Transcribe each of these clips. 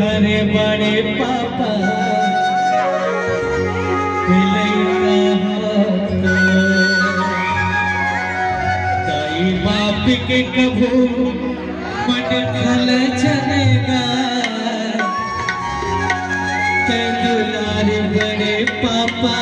हरे बड़े पापा ताई बाप के कभू मन फल चलेगा ते दुलार बड़े पापा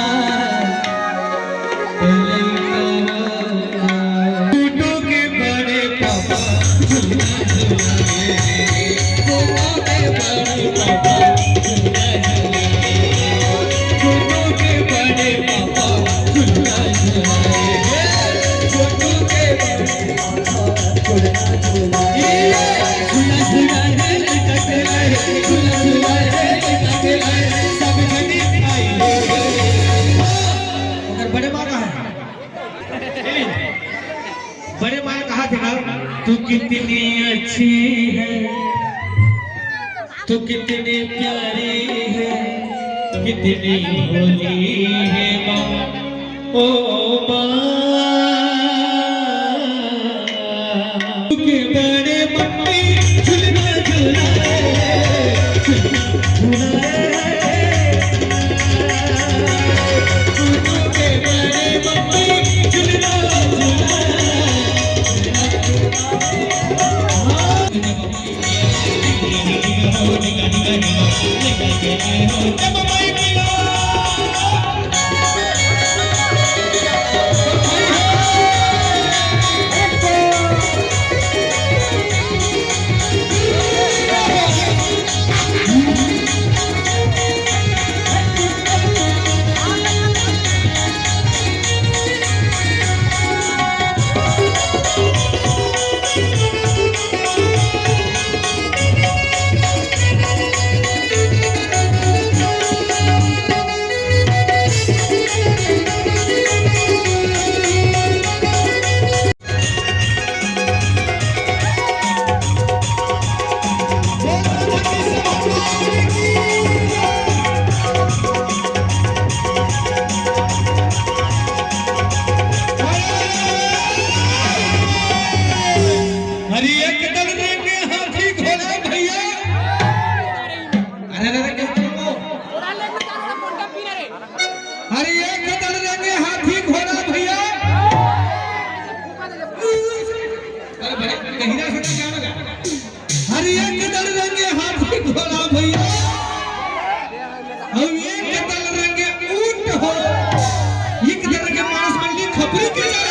बड़े माँ कहा था तू कितनी अच्छी है, तू कितनी प्यारी है, कितनी भोली है माँ, ओ माँ के बड़े मम्मी झुलना गहिरा से क्या लगा हर एक दल रंगे हाथी घोड़ा भैया और एक दल रंगे ऊंट हो एक दल रंगे मानस मंडी खपरी के जा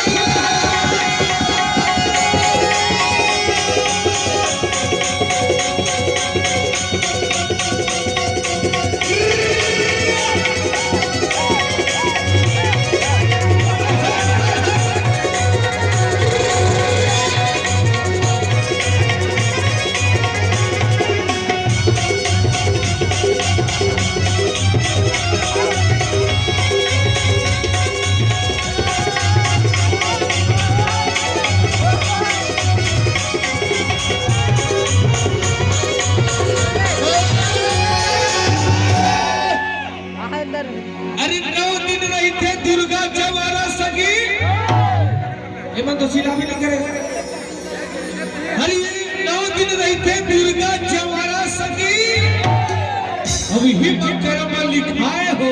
अरे 9 दिन रही थे दुर्गा जवारा सगी एमन तो सिला भी नहीं करे अरे 9 दिन रही थे दुर्गा जवारा सगी अभी ही कर्म लिखाए हो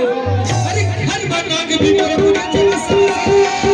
अरे घर बना के भी मेरे पूरा जगह